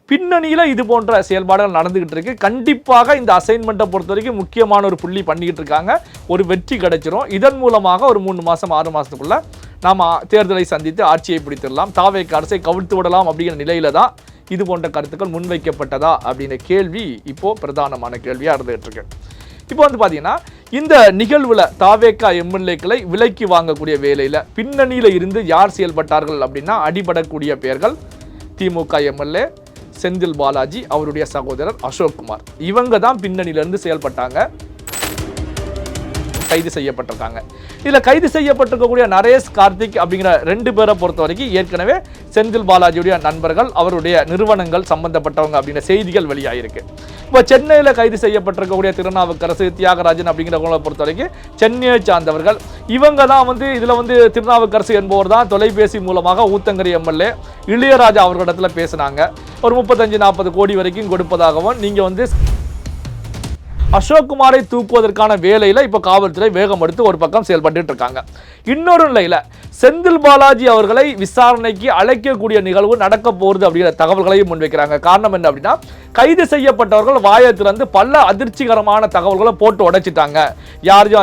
பின்னணியில் இது போன்ற செயல்பாடுகள் நடந்துகிட்டு இருக்கு. கண்டிப்பாக இந்த அசைன்மெண்ட்டை பொறுத்த வரைக்கும் முக்கியமான ஒரு புள்ளி பண்ணிக்கிட்டு இருக்காங்க. ஒரு வெற்றி கிடைச்சிரும். இதன் மூலமாக ஒரு 3 மாதம் 6 மாதத்துக்குள்ள நாம் தேர்தலை சந்தித்து ஆட்சியை பிடித்திடலாம், தாவேக அரசை கவிழ்த்து விடலாம் அப்படிங்கிற நிலையில தான் இது போன்ற கருத்துக்கள் முன்வைக்கப்பட்டதா அப்படின்ற கேள்வி இப்போ பிரதானமான கேள்வியாக இருந்துகிட்டு இருக்கு. இப்போ வந்து பார்த்தீங்கன்னா இந்த நிகழ்வில் தாவேக எம்எல்ஏக்களை விலைக்கு வாங்கக்கூடிய வேலையில் பின்னணியில் இருந்து யார் செயல்பட்டார்கள் அப்படின்னா அடிபடக்கூடிய பெயர்கள் திமுக எம்எல்ஏ செந்தில் பாலாஜி, அவருடைய சகோதரர் அசோக்குமார். இவங்க தான் பின்னணியிலிருந்து செயல்பட்டாங்க, கைது செய்யப்பட்டிருக்காங்க. இதில் கைது செய்யப்பட்டிருக்கக்கூடிய நரேஷ் கார்த்திக் அப்படிங்கிற 2 பேரை பொறுத்த வரைக்கும் ஏற்கனவே செந்தில் பாலாஜியுடைய நண்பர்கள், அவருடைய நிறுவனங்கள் சம்பந்தப்பட்டவங்க அப்படிங்கிற செய்திகள் வெளியாகிருக்கு. இப்போ சென்னையில் கைது செய்யப்பட்டிருக்கக்கூடிய திருநாவுக்கரசு, தியாகராஜன் அப்படிங்கிறவங்களை பொறுத்த வரைக்கும் சென்னையை சார்ந்தவர்கள். இவங்க தான் இதில் திருநாவுக்கரசு என்பவர் தான் தொலைபேசி மூலமாக ஊத்தங்கரை எம்எல்ஏ இளையராஜா அவர்களிடத்தில் பேசினாங்க. ஒரு 35-40 கோடி வரைக்கும் கொடுப்பதாகவும், நீங்கள் அசோக்குமாரை தூக்குவதற்கான வேலையில் இப்போ காவல்துறை வேகம் எடுத்து ஒரு பக்கம் செயல்பட்டு இருக்காங்க. இன்னொரு நிலையில் செந்தில் பாலாஜி அவர்களை விசாரணைக்கு அழைக்கக்கூடிய நிகழ்வு நடக்க போகிறது அப்படிங்கிற தகவல்களையும் முன்வைக்கிறாங்க. காரணம் என்ன அப்படின்னா, கைது செய்யப்பட்டவர்கள் வாயத்திலிருந்து பல அதிர்ச்சிகரமான தகவல்களை போட்டு உடைச்சிட்டாங்க.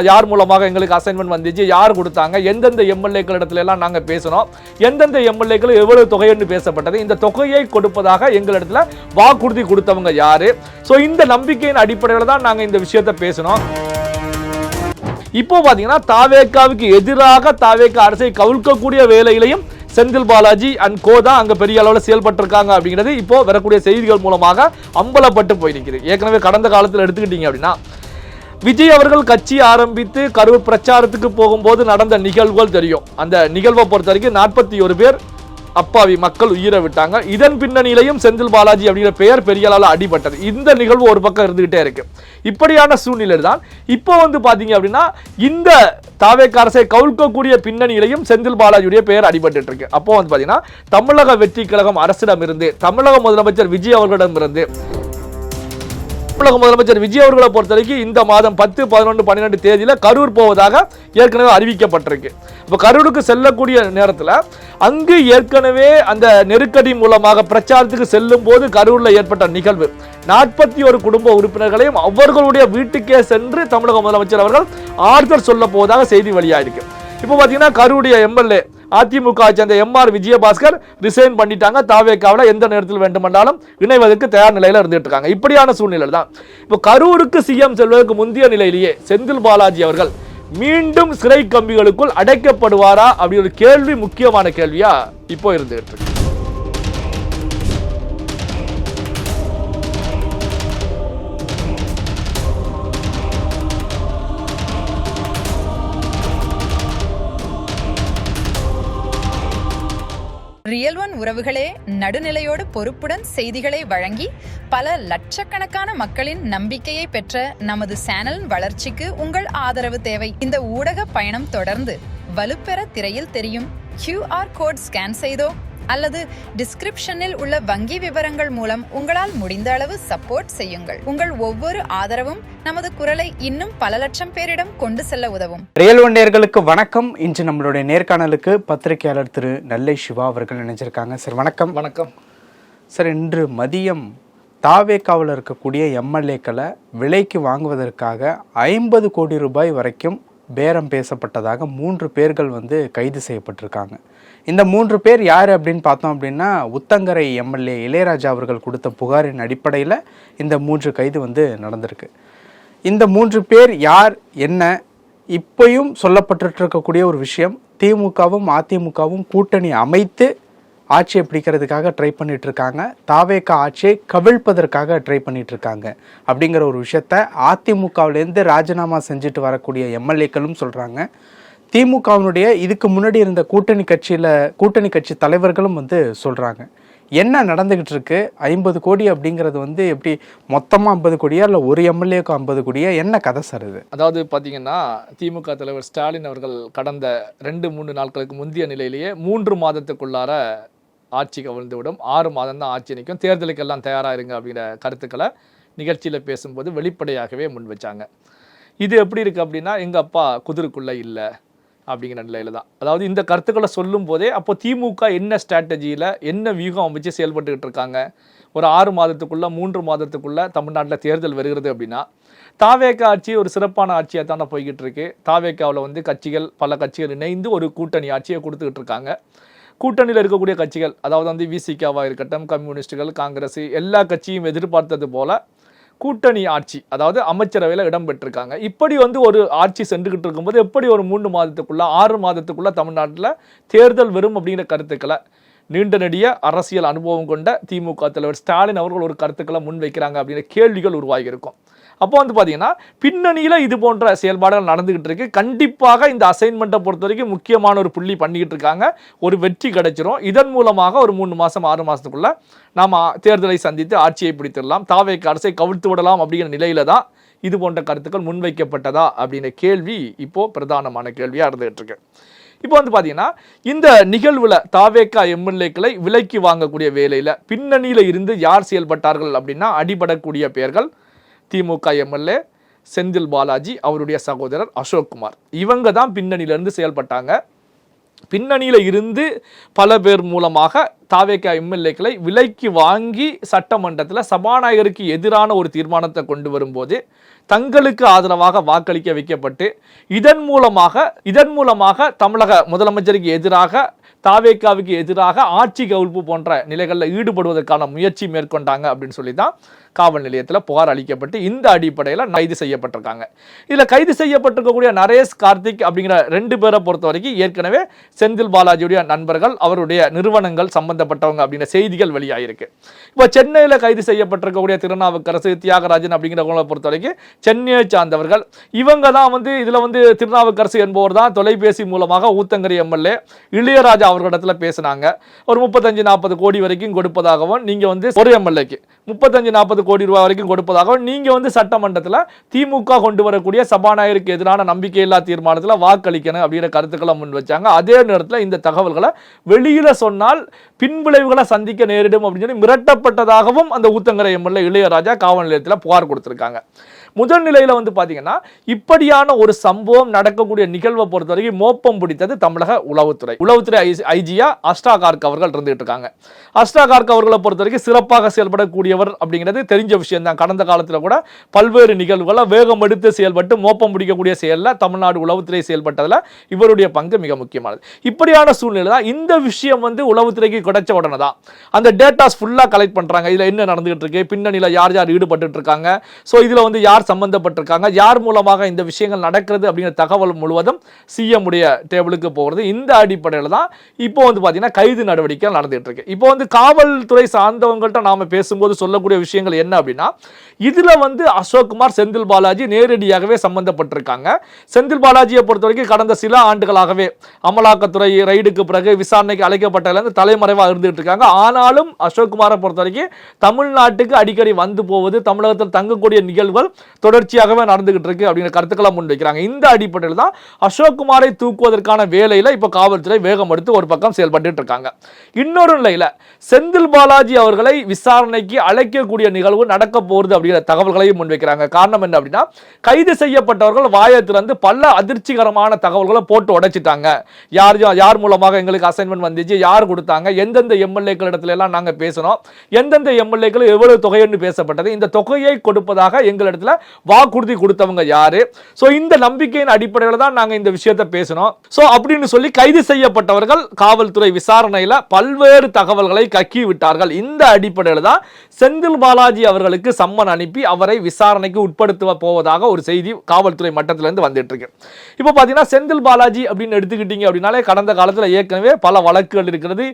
யார் மூலமாக எங்களுக்கு அசைன்மெண்ட் வந்துச்சு, யார் கொடுத்தாங்க, எந்தெந்த எம்எல்ஏக்கள் இடத்துல எல்லாம் நாங்கள் பேசணும், எந்தெந்த எம்எல்ஏக்கள் எவ்வளவு தொகைன்னு பேசப்பட்டது, இந்த தொகையை கொடுப்பதாக எங்களிடத்துல வாக்குறுதி கொடுத்தவங்க யாரு. ஸோ இந்த நம்பிக்கையின் அடிப்படையில் தான் நாங்கள் இந்த விஷயத்தை பேசணும். இப்போ பார்த்தீங்கன்னா தாவேகாவுக்கு எதிராக தாவேக அரசை கவிழ்க்கக்கூடிய வேலையிலையும் செந்தில் பாலாஜி அண்ட் கோதா அங்கே பெரிய அளவில் செயல்பட்டிருக்காங்க அப்படிங்கிறது இப்போ வரக்கூடிய செய்திகள் மூலமாக அம்பலப்பட்டு போய் நிற்குது. ஏற்கனவே கடந்த காலத்தில் எடுத்துக்கிட்டீங்க அப்படின்னா, விஜய் அவர்கள் கட்சி ஆரம்பித்து கரூர் பிரச்சாரத்துக்கு போகும்போது நடந்த நிகழ்வுகள் தெரியும். அந்த நிகழ்வை பொறுத்த வரைக்கும் 41 பேர் அப்பாவி மக்கள் உயிரை விட்டாங்க. இதன் பின்னணியிலையும் செந்தில் பாலாஜி அப்படிங்கிற பெயர் பெரிய அளவில் அடிபட்டது. இந்த நிகழ்வு ஒரு பக்கம் இருந்துகிட்டே இருக்கு. இப்படியான சூழ்நிலை தான் இப்போ பாத்தீங்க அப்படின்னா இந்த தாவேக அரசை கவிழ்க்கக்கூடிய பின்னணியிலையும் செந்தில் பாலாஜியுடைய பெயர் அடிபட்டு இருக்கு. அப்போ பாத்தீங்கன்னா தமிழக வெற்றி கழகம் அரசிடமிருந்து, தமிழக முதலமைச்சர் விஜய் அவர்களிடமிருந்து, தமிழக முதலமைச்சர் விஜய் அவர்களை பொறுத்த வரைக்கும் இந்த மாதம் 10, 11, 12 தேதியில் கரூர் போவதாக ஏற்கனவே அறிவிக்கப்பட்டிருக்கு. இப்போ கரூருக்கு செல்லக்கூடிய நேரத்தில் அங்கு ஏற்கனவே அந்த நெருக்கடி மூலமாக பிரச்சாரத்துக்கு செல்லும் போது கரூரில் ஏற்பட்ட நிகழ்வு, 41 குடும்ப உறுப்பினர்களையும் அவர்களுடைய வீட்டுக்கே சென்று தமிழக முதலமைச்சர் அவர்கள் ஆறுதல் சொல்ல போவதாக செய்தி வெளியாயிருக்கு. இப்போ பார்த்தீங்கன்னா கரூருடைய எம்எல்ஏ அதிமுக சேர்ந்த எம்ஆர் விஜயபாஸ்கர் ரிசைன் பண்ணிட்டாங்க. தாவேகாவில் எந்த நேரத்தில் வேண்டுமென்றாலும் இணைவதற்கு தயார் நிலையில் இருந்துட்டு இருக்காங்க. இப்படியான சூழ்நிலை தான் இப்போ கரூருக்கு சிஎம் செல்வதற்கு முந்தைய நிலையிலேயே செந்தில் பாலாஜி அவர்கள் மீண்டும் சிறை கம்பிகளுக்குள் அடைக்கப்படுவாரா அப்படி ஒரு கேள்வி முக்கியமான கேள்வியா இப்போ இருந்துகிட்டு இருக்கு. ரியல் ஒன் உறவுகளே, நடுநிலையோடு பொறுப்புடன் செய்திகளை வழங்கி பல லட்சக்கணக்கான மக்களின் நம்பிக்கையை பெற்ற நமது சேனலின் வளர்ச்சிக்கு உங்கள் ஆதரவு தேவை. இந்த ஊடக பயணம் தொடர்ந்து வலுப்பெற திரையில் தெரியும் QR கோட் ஸ்கேன் செய்தோ அல்லது டிஸ்கிரிப்ஷனில் உள்ள வங்கி விவரங்கள் மூலம் உங்களால் முடிந்த அளவு சப்போர்ட் செய்யுங்கள். உங்கள் ஒவ்வொரு ஆதரவும் நமது குரலை இன்னும் பல லட்சம் பேரிடம் கொண்டு செல்ல உதவும். ரியல் ஒன் நேயர்களுக்கு வணக்கம். இன்று நம்மளுடைய நேர்காணலுக்கு பத்திரிகையாளர் திரு நெல்லை சிவா அவர்கள் நினைச்சிருக்காங்க. சார் வணக்கம். வணக்கம் சார். இன்று மதியம் தாவேகாவில் இருக்கக்கூடிய எம்எல்ஏக்களை விலைக்கு வாங்குவதற்காக 50 கோடி ரூபாய் வரைக்கும் பேரம் பேசப்பட்டதாக 3 பேர்கள் கைது செய்யப்பட்டிருக்காங்க. இந்த 3 பேர் யார் அப்படின்னு பார்த்தோம் அப்படின்னா, உத்தங்கரை எம்எல்ஏ இளையராஜா அவர்கள் கொடுத்த புகாரின் அடிப்படையில் இந்த 3 கைது நடந்திருக்கு. இந்த 3 பேர் யார் என்ன, இப்பயும் சொல்லப்பட்டு இருக்கக்கூடிய ஒரு விஷயம், திமுகவும் அதிமுகவும் கூட்டணி அமைத்து ஆட்சியை பிடிக்கிறதுக்காக ட்ரை பண்ணிட்டு இருக்காங்க, தாவேக ஆட்சியை கவிழ்ப்பதற்காக ட்ரை பண்ணிட்டு இருக்காங்க அப்படிங்கிற ஒரு விஷயத்த அதிமுகவிலேருந்து ராஜினாமா செஞ்சுட்டு வரக்கூடிய எம்எல்ஏக்களும் சொல்றாங்க. திமுகவினுடைய இதுக்கு முன்னாடி இருந்த கூட்டணி கட்சி தலைவர்களும் சொல்றாங்க. என்ன நடந்துகிட்டு இருக்கு? 50 கோடி அப்படிங்கிறது எப்படி மொத்தமாக 50 கோடியா இல்லை ஒரு எம்எல்ஏக்கு 50 கோடியா? என்ன கதை சார் இது? அதாவது பார்த்தீங்கன்னா, திமுக தலைவர் ஸ்டாலின் அவர்கள் கடந்த 2-3 நாட்களுக்கு முந்தைய நிலையிலேயே 3 மாதத்துக்குள்ளார ஆட்சி கவிழ்ந்துவிடும், 6 மாதம் தான் ஆட்சி நிற்கும், தேர்தலுக்கெல்லாம் தயாராக இருங்க அப்படிங்கிற கருத்துக்களை நிகழ்ச்சியில் பேசும்போது வெளிப்படையாகவே முன் வச்சாங்க. இது எப்படி இருக்குது அப்படின்னா, எங்கள் அப்பா குதிரைக்குள்ளே இல்லை, அப்படிங்கிற நிலையில தான். அதாவது இந்த கருத்துக்களை சொல்லும் போதே அப்போ திமுக என்ன ஸ்ட்ராட்டஜியில் என்ன வியூகம் அமைச்சு செயல்பட்டுக்கிட்டு இருக்காங்க. ஒரு 6 மாதத்துக்குள்ள 3 மாதத்துக்குள்ள தமிழ்நாட்டில் தேர்தல் வருகிறது அப்படின்னா தாவேகா ஆட்சி ஒரு சிறப்பான ஆட்சியாக தானே போய்கிட்டு இருக்கு. தாவேகாவில் வந்து பல கட்சிகள் இணைந்து ஒரு கூட்டணி ஆட்சியை கொடுத்துக்கிட்டு இருக்காங்க. கூட்டணியில் இருக்கக்கூடிய கட்சிகள், அதாவது வந்து விசிகாவாக இருக்கட்டும், கம்யூனிஸ்டுகள், காங்கிரஸ், எல்லா கட்சியும் எதிர்பார்த்தது போல கூட்டணி ஆட்சி, அதாவது அமைச்சரவையில் இடம் பெற்றிருக்காங்க. இப்படி வந்து ஒரு ஆட்சி சென்றுகிட்டு இருக்கும்போது எப்படி ஒரு 3 மாதத்துக்குள்ள 6 மாதத்துக்குள்ள தமிழ்நாட்டில் தேர்தல் வரும் அப்படிங்கிற கருத்துக்களை நீண்ட நெடிய அரசியல் அனுபவம் கொண்ட திமுக தலைவர் ஸ்டாலின் அவர்கள் ஒரு கருத்துக்களை முன்வைக்கிறாங்க அப்படிங்கிற கேள்விகள் உருவாகி இருக்கும். அப்போ வந்து பார்த்தீங்கன்னா பின்னணியில் இது போன்ற செயல்பாடுகள் நடந்துகிட்டு இருக்கு. கண்டிப்பாக இந்த அசைன்மெண்ட்டை பொறுத்த வரைக்கும் முக்கியமான ஒரு புள்ளி பண்ணிக்கிட்டு இருக்காங்க. ஒரு வெற்றி கிடைச்சிரும். இதன் மூலமாக ஒரு 3 மாதம் 6 மாதத்துக்குள்ள நாம் தேர்தலை சந்தித்து ஆட்சியை பிடித்திடலாம், தாவேக அரசை கவிழ்த்து விடலாம் அப்படிங்கிற நிலையில தான் இது போன்ற கருத்துக்கள் முன்வைக்கப்பட்டதா அப்படிங்கிற கேள்வி இப்போ பிரதானமான கேள்வியாக இருந்துகிட்டு இருக்கு. இப்போ வந்து பார்த்தீங்கன்னா இந்த நிகழ்வில் தாவேகா எம்எல்ஏக்களை விலைக்கு வாங்கக்கூடிய வேலையில் பின்னணியில் இருந்து யார் செயல்பட்டார்கள் அப்படின்னா அடிபடக்கூடிய பெயர்கள் திமுக எம்எல்ஏ செந்தில் பாலாஜி, அவருடைய சகோதரர் அசோக்குமார். இவங்க தான் பின்னணியிலிருந்து செயல்பட்டாங்க. பின்னணியில் இருந்து பல பேர் மூலமாக தாவேகா எம்எல்ஏக்களை விலைக்கு வாங்கி சட்டமன்றத்தில் சபாநாயகருக்கு எதிரான ஒரு தீர்மானத்தை கொண்டு வரும்போது தங்களுக்கு ஆதரவாக வாக்களிக்க வைக்கப்பட்டு இதன் மூலமாக தமிழக முதலமைச்சருக்கு எதிராக தாவேகாவுக்கு எதிராக ஆட்சி கவிழ்ப்பு போன்ற நிலைகளில் ஈடுபடுவதற்கான முயற்சி மேற்கொண்டாங்க அப்படின்னு சொல்லி தான் காவல் நிலையத்தில் புகார் அளிக்கப்பட்டு இந்த அடிப்படையில் கைது செய்யப்பட்டிருக்காங்க. இதில் கைது செய்யப்பட்டிருக்கக்கூடிய நரேஷ், கார்த்திக் அப்படிங்கிற 2 பேரை பொறுத்த வரைக்கும் ஏற்கனவே செந்தில் பாலாஜியுடைய நண்பர்கள், அவருடைய நிறுவனங்கள் சம்பந்தப்பட்டவங்க அப்படிங்கிற செய்திகள் வெளியாகிருக்கு. இப்போ சென்னையில் கைது செய்யப்பட்டிருக்கக்கூடிய திருநாவுக்கரசு, தியாகராஜன் அப்படிங்கிறவங்களை பொறுத்த வரைக்கும் சென்னையை சார்ந்தவர்கள். இவங்க தான் வந்து இதில் வந்து திருநாவுக்கரசு என்பவர் தான் தொலைபேசி மூலமாக ஊத்தங்கரை எம்எல்ஏ இளையராஜா அவர்களிடத்தில் பேசினாங்க. ஒரு 35-40 கோடி வரைக்கும் கொடுப்பதாகவும், நீங்கள் வந்து ஒரு எம்எல்ஏக்கு 35-40 கோடி ரூபாய் வரைக்கும் கொடுப்பதாகவும், நீங்க வந்து சட்டமன்றத்தில் திமுக கொண்டு வரக்கூடிய சபாநாயகருக்கு எதிரான நம்பிக்கையில்லா தீர்மானத்தில் வாக்களிக்கணும் அப்படிங்கிற கருத்துக்களை முன் வச்சாங்க. அதே நேரத்தில் இந்த தகவல்களை வெளியில சொன்னால் பின்விளைவுகளை சந்திக்க நேரிடும் அப்படின்னு சொல்லி மிரட்டப்பட்டதாகவும் அந்த ஊத்தங்கரை எம்எல்ஏ இளையராஜா காவல் நிலையத்தில் புகார் கொடுத்திருக்காங்க. முதல் நிலையில் வந்து பார்த்தீங்கன்னா இப்படியான ஒரு சம்பவம் நடக்கக்கூடிய நிகழ்வை பொறுத்த வரைக்கும் மோப்பம் பிடித்தது தமிழக உளவுத்துறை ஐஜியா அஷ்டா கார்க் அவர்கள் இருந்துகிட்டு இருக்காங்க. அஷ்டா கார்க் அவர்களை பொறுத்த வரைக்கும் சிறப்பாக செயல்படக்கூடியவர் அப்படிங்கிறது தெரிஞ்ச விஷயம் தான். கடந்த காலத்தில் கூட பல்வேறு நிகழ்வுகளை வேகம் எடுத்து செயல்பட்டு மோப்பம் பிடிக்கக்கூடிய செயலில் தமிழ்நாடு உளவுத்துறை செயல்பட்டதில் இவருடைய பங்கு மிக முக்கியமானது. இப்படியான சூழ்நிலை தான் இந்த விஷயம் வந்து உளவுத்துறைக்கு கிடைச்ச உடனே தான் அந்த டேட்டாஸ் ஃபுல்லாக கலெக்ட் பண்ணுறாங்க. இதில் என்ன நடந்துகிட்டு இருக்கு, பின்னணியில் யார் யார் ஈடுபட்டு இருக்காங்க, ஸோ இதில் வந்து யார் சம்பந்தப்பட்டிருக்காங்க, யார் மூலமாக இந்த விஷயங்கள் நடக்கிறது அப்படிங்கிற தகவல் முழுவதும் சிஎம் உடைய டேபிளுக்கு போகிறது. இந்த அடிப்படையில் தான் இப்போ வந்து பார்த்தீங்கன்னா கைது நடவடிக்கை நடந்துகிட்டு இருக்கு. இப்போ வந்து காவல்துறை சார்ந்தவங்கள்ட்ட நாம பேசும்போது சொல்லக்கூடிய விஷயங்கள் என்ன அப்படின்னா, இதுல வந்து அசோக்குமார், செந்தில் பாலாஜி நேரடியாகவே சம்பந்தப்பட்டிருக்காங்க. செந்தில் பாலாஜியை பொறுத்த வரைக்கும் கடந்த சில ஆண்டுகளாகவே அமலாக்கத்துறை ரைடுக்கு பிறகு விசாரணைக்கு அழைக்கப்பட்டதுலேருந்து தலைமறைவாக இருந்துகிட்டு இருக்காங்க. ஆனாலும் அசோக்குமாரை பொறுத்த வரைக்கும் தமிழ்நாட்டுக்கு அடிக்கடி வந்து போவது, தமிழகத்தில் தங்கக்கூடிய நிகழ்வுகள் தொடர்ச்சியாகவே நடந்துகிட்டு இருக்கு அப்படிங்கிற கருத்துக்களை முன்வைக்கிறாங்க. இந்த அடிப்படையில் தான் அசோக்குமாரை தூக்குவதற்கான வேலையில இப்ப காவல்துறை வேகம் எடுத்து ஒரு பக்கம் செயல்பட்டு இருக்காங்க. இன்னொரு நிலையில செந்தில் பாலாஜி அவர்களை விசாரணைக்கு அழைக்கக்கூடிய நிகழ்வு நடக்க போகிறது அப்படிங்கிற தகவல்களையும் முன்வைக்கிறாங்க. காரணம் என்ன அப்படின்னா, கைது செய்யப்பட்டவர்கள் வாயை திறந்து பல அதிர்ச்சிகரமான தகவல்களை போட்டு உடைச்சிட்டாங்க. யார் மூலமாக எங்களுக்கு அசைன்மெண்ட் வந்துச்சு, யார் கொடுத்தாங்க, எந்தெந்த எம்எல்ஏக்கள் இடத்துல எல்லாம் நாங்க பேசணும், எந்தெந்த எம்எல்ஏக்கள் எவ்வளவு தொகைன்னு பேசப்பட்டது, இந்த தொகையை கொடுப்பதாக எங்களிடத்துல வாக்குறுதி கொடுத்தவங்க யாரு, சோ இந்த நம்பிக்கையின் அடிப்படையில் தான் நாங்க இந்த விஷயத்தை பேசணும், சோ அப்படின்னு சொல்லி கைது செய்யப்பட்டவர்கள் காவல்துறை விசாரணையில பல்வேறு தகவல்களை கக்கி விட்டார்கள். இந்த அடிப்படையில் தான் செந்தில் பாலாஜி அவர்களுக்கு சம்மன் அனுப்பி அவரை விசாரணைக்கு உட்படுத்த போவதாக ஒரு செய்தி காவல்துறை மட்டத்திலிருந்து வந்துட்டு இருக்கு. இப்போ பாத்தீங்கன்னா செந்தில் பாலாஜி அப்படின்னு எடுத்துக்கிட்டீங்க அப்படின்னாலே கடந்த காலத்தில் ஏற்கனவே பல வழக்குகள் இருக்கிறது.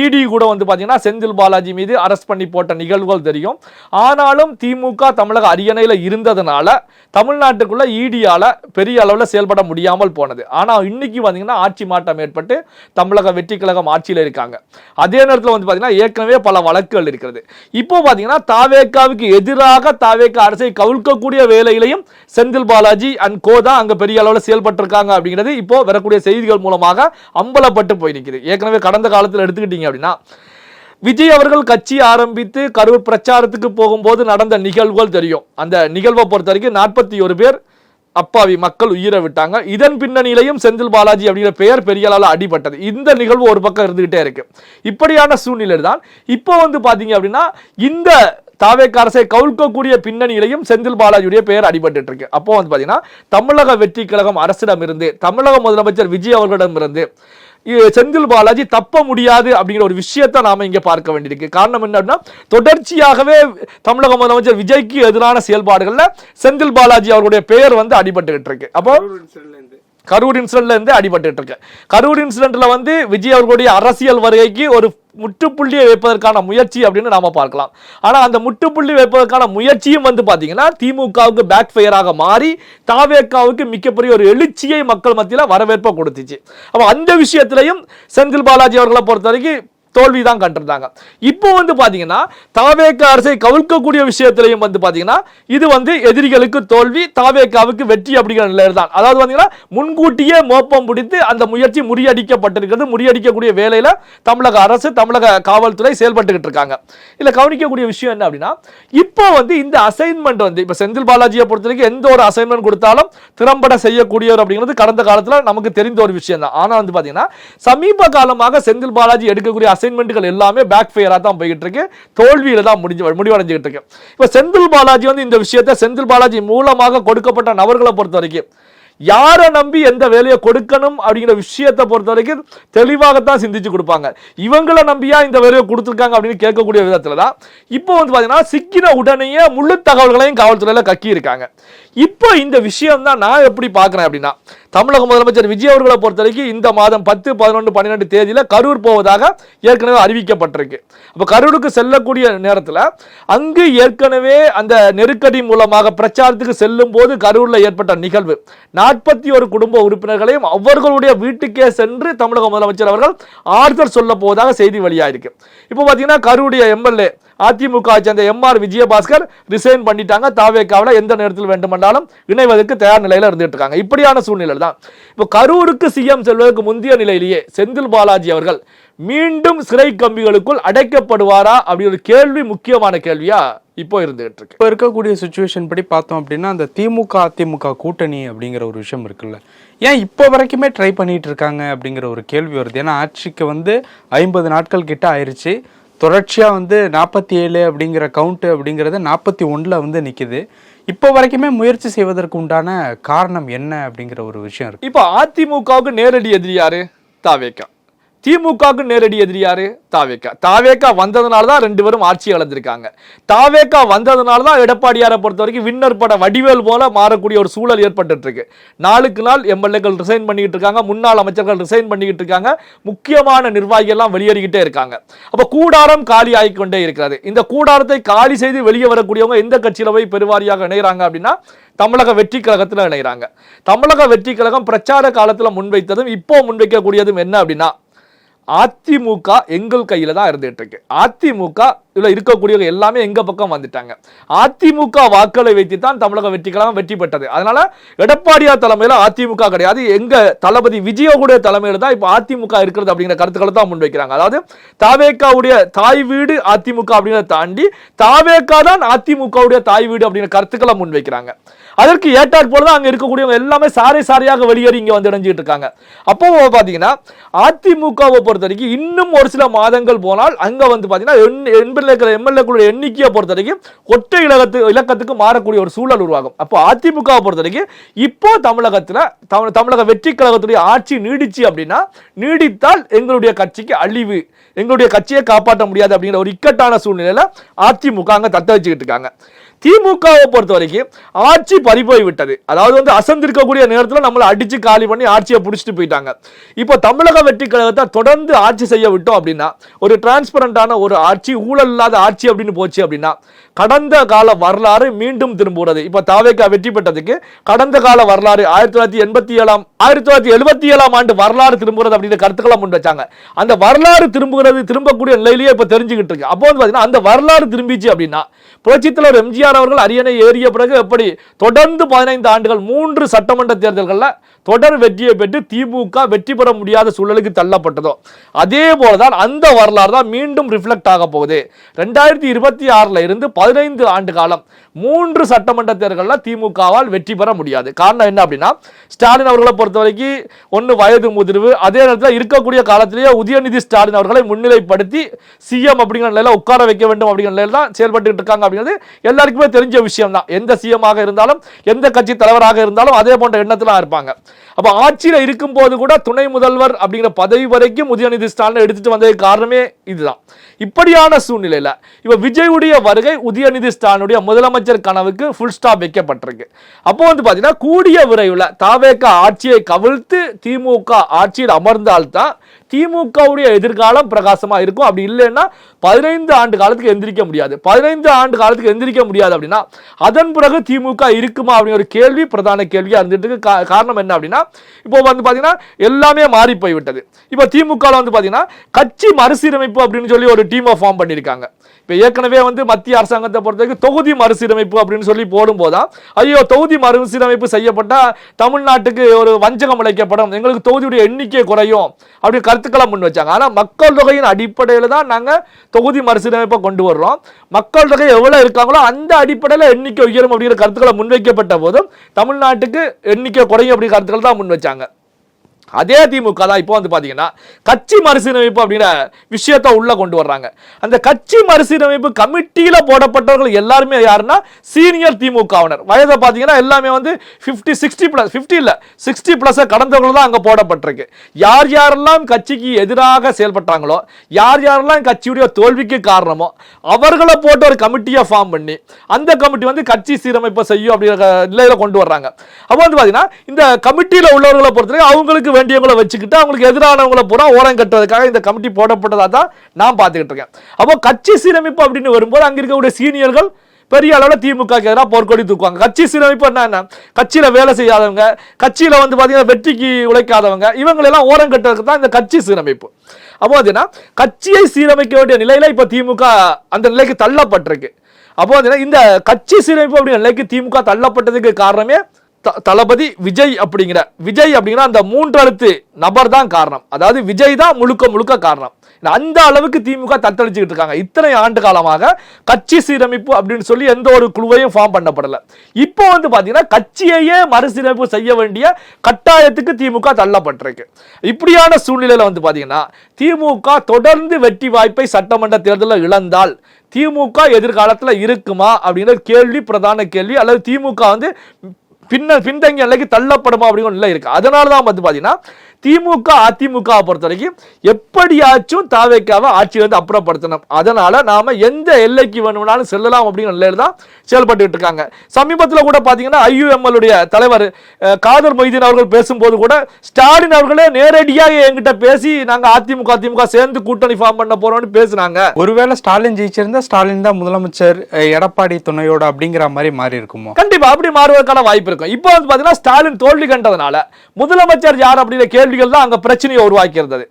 இடி கூட வந்து பாத்தீங்கன்னா செந்தில் பாலாஜி மீது அரெஸ்ட் பண்ணி போட்ட நிகழ்வுகள் தெரியும். ஆனாலும் திமுக தமிழக அரியணையில் இருந்ததுனால தமிழ்நாட்டுக்குள்ள இடியால பெரிய அளவில் செயல்பட முடியாமல் போனது. ஆனா இன்னைக்கு பாத்தீங்கன்னா ஆட்சி மாற்றம் ஏற்பட்டு தமிழக வெற்றி கழகம் ஆட்சியில் இருக்காங்க. அதே நேரத்தில் வந்து பாத்தீங்கன்னா ஏற்கனவே பல வழக்குகள் இருக்கிறது. இப்போ பாத்தீங்கன்னா தாவேகாவுக்கு எதிராக தாவேகா அரசை கவிழ்க்கக்கூடிய வேலையிலையும் செந்தில் பாலாஜி அண்ட் கோதா அங்க பெரிய அளவில் செயல்பட்டு இருக்காங்க அப்படிங்கிறது இப்போ வரக்கூடிய செய்திகள் மூலமாக அம்பலப்பட்டு போய் நிற்குது. ஏற்கனவே கடந்த காலத்தில் எடுத்துக்கிட்டீங்க அப்படின்னா விஜய் அவர்கள் கட்சி ஆரம்பித்து கரூர் பிரச்சாரத்துக்கு போகும்போது நடந்த நிகழ்வுகள் தெரியும். அந்த நிகழ்வை பொறுத்த வரைக்கும் 41 பேர் அப்பாவி மக்கள் உயிரை விட்டாங்க. இதன் பின்னணியிலையும் செந்தில் பாலாஜி அப்படிங்கிற பெயர் பெரிய அளவில் அடிபட்டது. இந்த நிகழ்வு ஒரு பக்கம் இருந்துகிட்டே இருக்கு. இப்படியான சூழ்நிலை தான் இப்போ வந்து பாத்தீங்க அப்படின்னா இந்த தாவேக அரசை கவிழ்க்கக்கூடிய பின்னணியிலையும் செந்தில் பாலாஜியுடைய பெயர் அடிபட்டு இருக்கு. அப்போ வந்து பாத்தீங்கன்னா தமிழக வெற்றி கழகம் அரசிடம் இருந்து, தமிழக முதலமைச்சர் விஜய் அவர்களிடம் இருந்து செந்தில் பாலாஜி தப்ப முடியாது அப்படிங்கிற ஒரு விஷயத்தை நாம இங்க பார்க்க வேண்டியிருக்கு. காரணம் என்ன அப்படின்னா, தொடர்ச்சியாகவே தமிழக முதலமைச்சர் விஜய்க்கு எதிரான செயல்பாடுகள்ல செந்தில் பாலாஜி அவருடைய பெயர் வந்து அடிபட்டுக்கிட்டு இருக்கு. அப்போ கரூர் இன்சிடென்ட்ல இருந்து அடிபட்டு இருக்கு. கரூர் இன்சிடென்ட்ல வந்து விஜய் அவர்களுடைய அரசியல் வருகைக்கு ஒரு முற்றுப்புள்ளியை வைப்பதற்கான முயற்சி அப்படின்னு நாம பார்க்கலாம். ஆனா அந்த முற்றுப்புள்ளி வைப்பதற்கான முயற்சியும் வந்து பாத்தீங்கன்னா திமுகவுக்கு பேக் ஃபயராக மாறி தாவேகாவுக்கு மிகப்பெரிய ஒரு எழுச்சியை மக்கள் மத்தியில வரவேற்பை கொடுத்துச்சு. அப்ப அந்த விஷயத்திலையும் செந்தில் பாலாஜி அவர்களை பொறுத்த வரைக்கும் தோல்விதான் கண்டிருந்தாங்க. இப்போ வந்து பாத்தீங்கன்னா தாவேக அரசை கவிழ்க்கக்கூடிய விஷயத்திலையும் வந்து பாத்தீங்கன்னா இது வந்து எதிரிகளுக்கு தோல்வி, தாவேகாவுக்கு வெற்றி அப்படிங்கிற நிலையில் தான். அதாவது பாத்தீங்கன்னா முன்கூட்டியே மோப்பம் பிடித்து அந்த முயற்சி முறியடிக்கப்பட்டிருக்கிறது. முறியடிக்கக்கூடிய வேலையில தமிழக அரசு, தமிழக காவல்துறை செயல்பட்டுக்கிட்டு இருக்காங்க. இல்ல கவனிக்கக்கூடிய விஷயம் என்ன அப்படின்னா, இப்போ வந்து இந்த அசைன்மெண்ட் வந்து இப்ப செந்தில் பாலாஜியை பொறுத்த வரைக்கும் எந்த ஒரு அசைன்மெண்ட் கொடுத்தாலும் திறம்பட செய்யக்கூடியவர் அப்படிங்கிறது கடந்த காலத்துல நமக்கு தெரிந்த ஒரு விஷயம் தான். ஆனா வந்து பாத்தீங்கன்னா சமீப காலமாக செந்தில் பாலாஜி எடுக்கக்கூடிய அசைன்மென்ட்கள் எல்லாமே பேக் ஃபயரா தான் போயிட்டு இருக்கு. தோல்வியில தான் முடிவடைஞ்சிட்டு இருக்கு. இப்ப செந்தில் பாலாஜி வந்து இந்த விஷயத்தை செந்தில் பாலாஜி மூலமாக கொடுக்கப்பட்ட நபர்களை பொறுத்த வரைக்கும் யாரை நம்பி எந்த வேலையை கொடுக்கணும் அப்படிங்கிற விஷயத்தை பொறுத்த வரைக்கும் தெளிவாகத்தான் சிந்திச்சு கொடுப்பாங்க. இவங்களை நம்பியா இந்த வேலையை கொடுத்துருக்காங்க அப்படின்னு கேட்கக்கூடிய விதத்துல தான் இப்போ வந்து பாத்தீங்கன்னா சிக்கின உடனேயே முழு தகவல்களையும் காவல்துறையில கக்கி இருக்காங்க. இப்போ இந்த விஷயம் தான் நான் எப்படி பார்க்கிறேன் அப்படின்னா, தமிழக முதலமைச்சர் விஜய் அவர்களை பொறுத்த வரைக்கும் இந்த மாதம் 10, 11, 12 தேதியில கரூர் போவதாக ஏற்கனவே அறிவிக்கப்பட்டிருக்கு. அப்ப கரூருக்கு செல்லக்கூடிய நேரத்தில் அங்கு ஏற்கனவே அந்த நெருக்கடி மூலமாக பிரச்சாரத்துக்கு செல்லும் போது கரூர்ல ஏற்பட்ட நிகழ்வு 41 குடும்ப உறுப்பினர்களையும் அவர்களுடைய வீட்டுக்கே சென்று தமிழக முதலமைச்சர் அவர்கள் ஆறுதல் சொல்ல போவதாக செய்தி வெளியாயிருக்கு. இப்போ பாத்தீங்கன்னா கரூருடைய எம்எல்ஏ அதிமுக சேர்ந்த எம்ஆர் விஜயபாஸ்கர் ரிசைன் பண்ணிட்டாங்க. தாவேகாவில் எந்த நேரத்தில் வேண்டுமென்றாலும் இணைவதற்கு தயார் நிலையில இருந்துட்டு இருக்காங்க. இப்படியான சூழ்நிலை தான் இப்போ கரூருக்கு சிஎம் செல்வதற்கு முந்தைய நிலையிலேயே செந்தில் பாலாஜி அவர்கள் மீண்டும் சிறை கம்பிகளுக்குள் அடைக்கப்படுவாரா அப்படி ஒரு கேள்வி முக்கியமான கேள்வியா இப்போ இருந்துகிட்டு இருக்கு. இப்போ இருக்கக்கூடிய சுச்சுவேஷன் படி பார்த்தோம் அப்படின்னா அந்த திமுக அதிமுக கூட்டணி அப்படிங்கிற ஒரு விஷயம் இருக்குல்ல, ஏன் இப்போ வரைக்குமே ட்ரை பண்ணிட்டு இருக்காங்க அப்படிங்கிற ஒரு கேள்வி வருது. ஏன்னா ஆட்சிக்கு வந்து 50 நாட்கள் கிட்ட ஆயிடுச்சு. தொடர்ச்சியாக வந்து 47 அப்படிங்கிற கவுண்ட்டு அப்படிங்கிறது 41 வந்து நிற்குது. இப்போ வரைக்குமே முயற்சி செய்வதற்கு உண்டான காரணம் என்ன அப்படிங்கிற ஒரு விஷயம் இருக்கு. இப்போ அதிமுகவுக்கு நேரடி எதிரி யாரு? தாவேகா. திமுகவுக்கு நேரடி எதிரி யாரு? தாவேகா. தாவேகா வந்ததுனால தான் 2 பேரும் ஆட்சி இழந்திருக்காங்க. தாவேகா வந்ததுனால தான் எடப்பாடியாரை பொறுத்த வரைக்கும் வின்னர் பட வடிவேல் போல மாறக்கூடிய ஒரு சூழல் ஏற்பட்டு இருக்கு. நாளுக்கு நாள் எம்எல்ஏக்கள் ரிசைன் பண்ணிக்கிட்டு இருக்காங்க, முன்னாள் அமைச்சர்கள் ரிசைன் பண்ணிக்கிட்டு இருக்காங்க, முக்கியமான நிர்வாகிகள் எல்லாம் வெளியேறிக்கிட்டே இருக்காங்க. அப்ப கூடாரம் காலி ஆகிக்கொண்டே இருக்கிறது. இந்த கூடாரத்தை காலி செய்து வெளியே வரக்கூடியவங்க எந்த கட்சியில போய் பெருவாரியாக இணைகிறாங்க அப்படின்னா தமிழக வெற்றி கழகத்தில் இணைகிறாங்க. தமிழக வெற்றி கழகம் பிரச்சார காலத்தில் முன்வைத்ததும் இப்போ முன்வைக்கக்கூடியதும் என்ன அப்படின்னா, அதிமுக எங்கள் கையில தான் இருந்துட்டு இருக்கு. அதிமுக இதுல இருக்கக்கூடியவங்க எல்லாமே எங்க பக்கம் வந்துட்டாங்க. அதிமுக வாக்களை வைத்து தான் தமிழக வெற்றி கழகம் வெற்றி பெற்றது. அதனால எடப்பாடியார் தலைமையில அதிமுக கிடையாது, எங்க தளபதி விஜயோடைய தலைமையில தான் இப்ப அதிமுக இருக்கிறது அப்படிங்கிற கருத்துக்களை தான் முன்வைக்கிறாங்க. அதாவது தாவேகாவுடைய தாய் வீடு அதிமுக அப்படிங்கிறத தாண்டி தாவேகா தான் அதிமுகவுடைய தாய் வீடு அப்படிங்கிற கருத்துக்களை முன்வைக்கிறாங்க. அதற்கு ஏற்றாற் போலதான் அங்க இருக்கக்கூடியவங்க எல்லாமே சாரை சாரையாக வெளியேறி இங்க வந்து இணைஞ்சிட்டு இருக்காங்க. அப்போ பாத்தீங்கன்னா அதிமுகவை பொறுத்த வரைக்கும் இன்னும் ஒரு சில மாதங்கள் போனால் அங்க வந்து பாத்தீங்கன்னா எம்எல்ஏக்களுடைய எண்ணிக்கையை பொறுத்த வரைக்கும் ஒற்றை இலக்கத்துக்கு மாறக்கூடிய ஒரு சூழல் உருவாகும். அப்போ அதிமுகவை பொறுத்த வரைக்கும் இப்போ தமிழக வெற்றி கழகத்துடைய ஆட்சி நீடிச்சு அப்படின்னா, நீடித்தால் எங்களுடைய கட்சிக்கு அழிவு, எங்களுடைய கட்சியை காப்பாற்ற முடியாது அப்படிங்கிற ஒரு இக்கட்டான சூழ்நிலையில அதிமுக அங்க தத்த வச்சுக்கிட்டு இருக்காங்க. திமுகவை பொறுத்த வரைக்கும் ஆட்சி பறிபோய் விட்டது. அதாவது வந்து அசந்திருக்கக்கூடிய நேரத்தில் நம்மளை அடிச்சு காலி பண்ணி ஆட்சியை பிடிச்சிட்டு போயிட்டாங்க. இப்போ தமிழக வெற்றி கழகத்தை தொடர்ந்து ஆட்சி செய்ய விட்டோம் அப்படின்னா, ஒரு டிரான்ஸ்பரண்டான ஒரு ஆட்சி, ஊழல் இல்லாத ஆட்சி அப்படின்னு போச்சு அப்படின்னா கடந்த கால வரலாறு மீண்டும் திரும்புகிறது. இப்ப தாவேகா வெற்றி பெற்றதுக்கு கடந்த கால வரலாறு 1977 ஆண்டு வரலாறு திரும்புகிறது அப்படின்ற கருத்துக்களை முன் வச்சாங்க. அந்த வரலாறு திரும்பக்கூடிய நிலையிலேயே இப்ப தெரிஞ்சுக்கிட்டு இருக்கு. அப்போ வந்து பாத்தீங்கன்னா அந்த வரலாறு திரும்பிச்சு அப்படின்னா புரட்சித்தலைவர் எம்ஜிஆர் அவர்கள் அரியணை ஏறிய பிறகு எப்படி தொடர்ந்து 15 ஆண்டுகள் 3 சட்டமன்ற தேர்தல்களில் தொடர் வெற்றியை பெற்று திமுக வெற்றி பெற முடியாத சூழலுக்கு தள்ளப்பட்டதோ அதே போலதான் அந்த வரலாறு தான் மீண்டும் ரிஃப்ளெக்ட் ஆக போகுது. 2026 இருந்து 15 ஆண்டு காலம் 3 சட்டமன்ற தேர்தல்களில் திமுகவால் வெற்றி பெற முடியாது. காரணம் என்ன அப்படின்னா, ஸ்டாலின் அவர்களை பொறுத்த வரைக்கும் ஒன்று வயது முதிர்வு, அதே நேரத்தில் இருக்கக்கூடிய காலத்திலேயே உதயநிதி ஸ்டாலின் அவர்களை முன்னிலைப்படுத்தி சிஎம் அப்படிங்கிற நிலையில உட்கார வைக்க வேண்டும் அப்படிங்கிற நிலையில தான் செயல்பட்டு இருக்காங்க. அப்படிங்கிறது எல்லாருக்குமே தெரிஞ்ச விஷயம் தான். எந்த சிஎம் ஆக இருந்தாலும் எந்த கட்சி தலைவராக இருந்தாலும் அதே போன்ற எண்ணத்தில் இருப்பாங்க. அப்ப ஆட்சியில் இருக்கும் போது கூட துணை முதல்வர் அப்படிங்கிற பதவி வரைக்கும் உதயநிதி ஸ்டாலின் எடுத்துட்டு வந்ததுக்கு காரணமே இதுதான். இப்படியான சூழ்நிலையில இப்ப விஜயுடைய வருகை உதயநிதி ஸ்டாலினுடைய முதலமைச்சர் கனவுக்கு ஃபுல் ஸ்டாப் வைக்கப்பட்டிருக்கு. அப்போ பாத்தீங்கன்னா கூடிய விரைவில் தாவேக ஆட்சியை கவிழ்த்து திமுக ஆட்சியில் அமர்ந்தால்தான் திமுகவுடைய எதிர்காலம் பிரகாசமா இருக்கும். அப்படி இல்லைன்னா 15 ஆண்டு காலத்துக்கு எந்திரிக்க முடியாது. 15 ஆண்டு காலத்துக்கு எந்திரிக்க முடியாது அப்படின்னா அதன் பிறகு திமுக இருக்குமா அப்படிங்கிற ஒரு கேள்வி பிரதான கேள்வியா இருந்துட்டு இருக்கு. காரணம் என்ன அப்படின்னா, இப்போ பாத்தீங்கன்னா எல்லாமே மாறி போய்விட்டது. இப்போ திமுக பாத்தீங்கன்னா கட்சி மறுசீரமைப்பு அப்படின்னு சொல்லி ஒரு டீமை ஃபார்ம் பண்ணியிருக்காங்க. இப்போ ஏற்கனவே மத்திய அரசாங்கத்தை பொறுத்தவரைக்கும் தொகுதி மறுசீரமைப்பு அப்படின்னு சொல்லி போடும்போதுதான் ஐயோ தொகுதி மறுசீரமைப்பு செய்யப்பட்டா தமிழ்நாட்டுக்கு ஒரு வஞ்சகம் இழைக்கப்படும், எங்களுக்கு தொகுதியுடைய எண்ணிக்கை குறையும் அப்படி கருத்துக்களை முன் வச்சாங்க. ஆனா மக்கள் தொகையின் அடிப்படையில் தான் நாங்க தொகுதி மறுசீரமைப்பை கொண்டு வர்றோம், மக்கள் தொகை எவ்வளவு இருக்காங்களோ அந்த அடிப்படையில் எண்ணிக்கை உயரும் அப்படிங்கிற கருத்துக்களை முன்வைக்கப்பட்ட போதும் தமிழ்நாட்டுக்கு எண்ணிக்கை குறையும் அப்படி கருத்துக்கள் தான் முன் வச்சாங்க. அதே திமுக தான் இப்போ பாத்தீங்கன்னா கட்சி மறுசீரமைப்பு அப்படிங்கிற விஷயத்தை உள்ள கொண்டு வர்றாங்க. அந்த கட்சி மறுசீரமைப்பு கமிட்டியில போடப்பட்டவர்கள் எல்லாருமே யாருன்னா சீனியர் திமுகவினர். வயதை பாத்தீங்கன்னா எல்லாமே 60+ கடந்தவர்கள் தான் அங்க போடப்பட்டிருக்கு. யார் யாரெல்லாம் கட்சிக்கு எதிராக செயல்பட்டாங்களோ, யார் யாரெல்லாம் கட்சியுடைய தோல்விக்கு காரணமோ அவர்களை போட்டு ஒரு கமிட்டியை ஃபார்ம் பண்ணி அந்த கமிட்டி கட்சி சீரமைப்பை செய்யும் அப்படிங்கிற நிலையில கொண்டு வர்றாங்க. அப்போ பாத்தீங்கன்னா இந்த கமிட்டியில உள்ளவர்களை பொறுத்தவரை அவங்களுக்கு வேண்டியவங்களை வச்சுக்கிட்டு அவங்களுக்கு எதிரானவங்களை பூரா ஓரம் கட்டுறதுக்காக இந்த கமிட்டி போடப்பட்டதா தான் நான் பார்த்துக்கிட்டு இருக்கேன். அப்போ கட்சி சீரமைப்பு அப்படின்னு வரும்போது அங்க இருக்கக்கூடிய சீனியர்கள் பெரிய அளவில் திமுக எதிராக போர்க்கொடி தூக்குவாங்க. கட்சி சீரமைப்பு என்ன, கட்சியில வேலை செய்யாதவங்க, கட்சியில பாத்தீங்கன்னா வெற்றிக்கு உழைக்காதவங்க, இவங்களெல்லாம் ஓரம் கட்டுறதுக்கு தான் இந்த கட்சி சீரமைப்பு. அப்போ கட்சியை சீரமைக்க வேண்டிய நிலையில இப்ப திமுக அந்த நிலைக்கு தள்ளப்பட்டிருக்கு. அப்போ இந்த கட்சி சீரமைப்பு அப்படிங்கிற நிலைக்கு திமுக தள்ளப்பட்டதுக்கு காரணமே தளபதி விஜய் அப்படிங்கிற அந்த 3 எழுத்து நபர் தான் காரணம். அதாவது விஜய் தான் முழுக்க காரணம். அந்த அளவுக்கு திமுக தத்தளிச்சுக்கிட்டு இருக்காங்க. இத்தனை ஆண்டு காலமாக கட்சி சீரமைப்பு அப்படின்னு சொல்லி எந்த ஒரு குழுவையும் ஃபார்ம் பண்ணப்படல. இப்போ பாத்தீங்கன்னா கட்சியையே மறுசீரமைப்பு செய்ய வேண்டிய கட்டாயத்துக்கு திமுக தள்ளப்பட்டிருக்கு. இப்படியான சூழ்நிலையில பாத்தீங்கன்னா திமுக தொடர்ந்து வெற்றி வாய்ப்பை சட்டமன்ற தேர்தலில் இழந்தால் திமுக எதிர்காலத்தில் இருக்குமா அப்படிங்கிற கேள்வி பிரதான கேள்வி. அல்லது திமுக பின்தங்கிய நிலைக்கு தள்ளப்படுமா அப்படிங்கிற நிலை இருக்கு. அதனாலதான் பாத்தீங்கன்னா திமுக அதிமுக பொறுத்த வரைக்கும் எப்படியாச்சும் தாவேக்காவை ஆட்சியிலிருந்து அப்புறப்படுத்தணும். அதனால நாம எந்த எல்லைக்கு வேணும்னாலும் செல்லலாம் அப்படிங்கிற நிலையில தான் செயல்பட்டு இருக்காங்க. சமீபத்தில் கூட பாத்தீங்கன்னா IUML தலைவர் காதர் மொய்தீன் அவர்கள் பேசும்போது கூட ஸ்டாலின் அவர்களே நேரடியாக என்கிட்ட பேசி நாங்க அதிமுக சேர்ந்து கூட்டணி ஃபார்ம் பண்ண போறோம்னு பேசுனாங்க. ஒருவேளை ஸ்டாலின் ஜெயிச்சிருந்தா ஸ்டாலின் தான் முதலமைச்சர் எடப்பாடி துணையோட அப்படிங்கிற மாதிரி மாறி இருக்குமோ? கண்டிப்பா அப்படி மாறுவதற்கான வாய்ப்பு இருக்கும். இப்போ பாத்தீங்கன்னா ஸ்டாலின் தோல்வி கண்டதுனால முதலமைச்சர் யார் அப்படிங்கிற கேள்விகள் தான் அங்க பிரச்சனையை உருவாக்கி இருந்தது.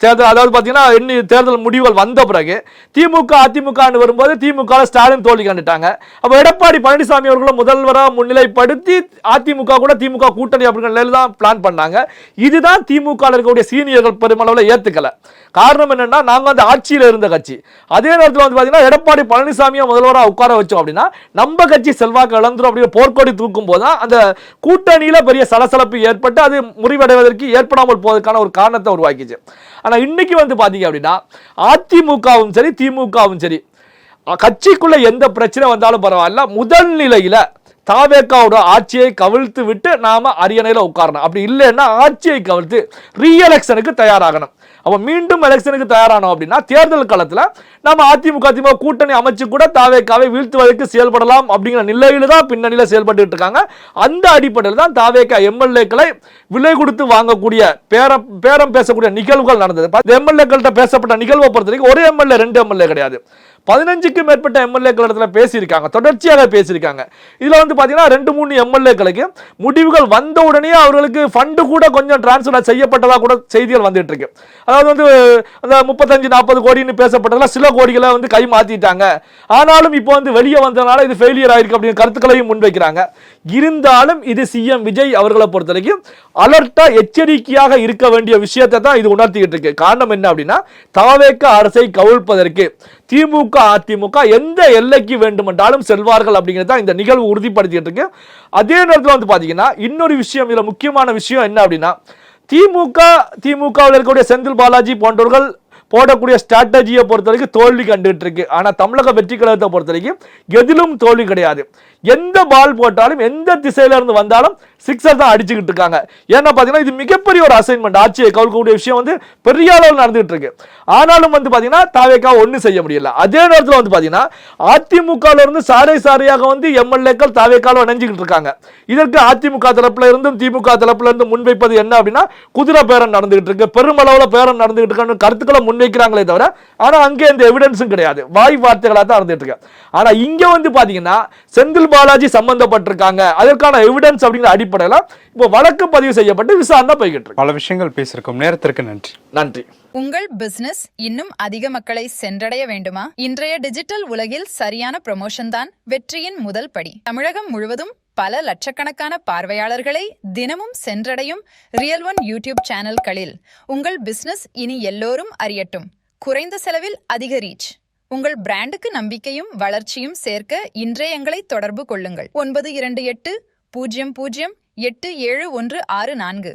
தேர்தல் அதாவது பாத்தீங்கன்னா தேர்தல் முடிவுகள் வந்த பிறகு திமுக அதிமுக வரும்போது திமுக ஸ்டாலின் தோல்வி கண்டுட்டாங்க. அப்ப எடப்பாடி பழனிசாமி அவர்களும் முதல்வராக முன்னிலைப்படுத்தி அதிமுக கூட திமுக கூட்டணி அப்படிங்கிற நிலையில தான் பிளான் பண்ணாங்க. இதுதான் திமுக இருக்கக்கூடிய சீனியர்கள் பெருமளவில் ஏத்துக்கல. காரணம் என்னன்னா, நாங்க ஆட்சியில் இருந்த கட்சி, அதே நேரத்தில் பாத்தீங்கன்னா எடப்பாடி பழனிசாமியை முதல்வராக உட்கார வச்சோம் அப்படின்னா நம்ம கட்சி செல்வாக்கு இழந்துரும் அப்படிங்கிற போர்க்கொடி தூக்கும் போது அந்த கூட்டணியில பெரிய சலசலப்பு ஏற்பட்டு அது முறிவடைவதற்கு ஏற்படாமல் போவதற்கான ஒரு காரணத்தை உருவாக்கிச்சு. ஆனா இன்னைக்கு பாத்தீங்க அப்படின்னா அதிமுகவும் சரி திமுகவும் சரி கட்சிக்குள்ள எந்த பிரச்சனை வந்தாலும் பரவாயில்ல, முதல் நிலையில தாவேக்காவோட ஆட்சியை கவிழ்த்து விட்டு நாம அரியணையில உட்காரணும். அப்படி இல்லைன்னா ஆட்சியை கவிழ்த்து ரீஎலெக்ஷனுக்கு தயாராகணும். அப்ப மீண்டும் எலெக்ஷனுக்கு தயாரானோம் அப்படின்னா தேர்தல் காலத்துல நம்ம அதிமுக கூட்டணி அமைச்சு கூட தாவேக்காவை வீழ்த்துவதற்கு செயல்படலாம் அப்படிங்கிற நிலையில தான் பின்னணியில செயல்பட்டு இருக்காங்க. அந்த அடிப்படையில் தான் தாவேக்கா எம்எல்ஏக்களை விலை கொடுத்து வாங்கக்கூடிய பேரம் பேசக்கூடிய நிகழ்வுகள் நடந்தது. எம்எல்ஏக்கள்கிட்ட பேசப்பட்ட நிகழ்வை பொறுத்த வரைக்கும் ஒரு எம்எல்ஏ 2 எம்எல்ஏ கிடையாது, 15க்கும் மேற்பட்ட எம்எல்ஏக்கள் இடத்துல பேசியிருக்காங்க, தொடர்ச்சியாக பேசியிருக்காங்க. இதுல பாத்தீங்கன்னா 2-3 எம்எல்ஏக்களுக்கு முடிவுகள் வந்த உடனே அவர்களுக்கு ஃபண்டு கூட கொஞ்சம் டிரான்ஸ்ஃபர் செய்யப்பட்டதா கூட செய்திகள் வந்துட்டு இருக்கு. அதாவது அந்த 35-40 கோடின்னு பேசப்பட்டதுல சில கோடிகளை கை மாத்திட்டாங்க. ஆனாலும் இப்போ வெளியே வந்ததுனால இது ஃபெயிலியர் ஆயிருக்கு அப்படிங்கிற கருத்துக்களையும் முன்வைக்கிறாங்க. இருந்தாலும் இது சிஎம் விஜய் அவர்களை பொறுத்த வரைக்கும் அலர்ட்டா எச்சரிக்கையாக இருக்க வேண்டிய விஷயத்தை தான் இது உணர்த்திக்கிட்டு இருக்கு. காரணம் என்ன அப்படின்னா, தாவேக அரசை கவிழ்ப்பதற்கு திமுக அதிமுக எந்த எல்லைக்கு வேண்டுமென்றாலும் செல்வார்கள் அப்படிங்கிறது தான் இந்த நிகழ்வு உறுதிப்படுத்திட்டு இருக்கு. அதே நேரத்தில் வந்து பாத்தீங்கன்னா இன்னொரு விஷயம், இதுல முக்கியமான விஷயம் என்ன அப்படின்னா, திமுகவில் இருக்கக்கூடிய செந்தில் பாலாஜி போன்றவர்கள் போடக்கூடிய ஸ்ட்ராட்டஜியை பொறுத்த வரைக்கும் தோல்வி கண்டுகிட்டு இருக்கு. ஆனா தமிழக வெற்றி கழகத்தை பொறுத்த வரைக்கும் எதிலும் தோல்வி கிடையாது. எந்த பால் போட்டாலும் எந்த திசையில இருந்து வந்தாலும் சிக்ஸர் தான் அடிச்சுக்கிட்டு இருக்காங்க. ஏன்னா பாத்தீங்கன்னா இது மிகப்பெரிய ஒரு அசைன்மெண்ட், ஆட்சியை கவிழ்க்கக்கூடிய விஷயம் வந்து பெரிய அளவில் நடந்துகிட்டு இருக்கு. ஆனாலும் வந்து பாத்தீங்கன்னா தாவேகா ஒன்றும் செய்ய முடியல. அதே நேரத்தில் வந்து பாத்தீங்கன்னா அதிமுகல இருந்து சாரை சாரையாக வந்து எம்எல்ஏக்கள் தாவேகால இணைஞ்சுக்கிட்டு இருக்காங்க. இதற்கு அதிமுக தரப்புல இருந்தும் திமுக தரப்புல இருந்து முன்வைப்பது என்ன அப்படின்னா, குதிரை பேரம் நடந்துகிட்டு இருக்கு, பெருமளவுல பேரம் நடந்துகிட்டு இருக்கான்னு கருத்துக்களை முன்வைக்கிறாங்களே தவிர ஆனா அங்கே எந்த எவிடன்ஸும் கிடையாது, வாய் வார்த்தைகளா தான் நடந்துட்டு இருக்கு. ஆனா இங்க வந்து பாத்தீங்கன்னா செந்தில் பாலாஜி சம்பந்தப்பட்டிருக்காங்க, அதற்கான எவிடன்ஸ் அப்படிங்கிற அடிப்படையில் இப்போ வழக்கு பதிவு செய்யப்பட்டு விசாரணை போய்கிட்டு இருக்கு. பல விஷயங்கள் பேசியிருக்கோம். நேரத்திற்கு நன்றி. நன்றி. உங்கள் பிசினஸ் இன்னும் அதிக மக்களை சென்றடைய வேண்டுமா? இன்றைய டிஜிட்டல் உலகில் சரியான ப்ரமோஷன் தான் வெற்றியின் முதல் படி. தமிழகம் முழுவதும் பல லட்சக்கணக்கான பார்வையாளர்களை தினமும் சென்றடையும் ரியல் ஒன் யூடியூப் சேனல்களில் உங்கள் பிசினஸ் இனி எல்லோரும் அறியட்டும். குறைந்த செலவில் அதிக ரீச். உங்கள் பிராண்டுக்கு நம்பிக்கையும் வளர்ச்சியும் சேர்க்க இன்றே எங்களை தொடர்பு கொள்ளுங்கள். 9280087164.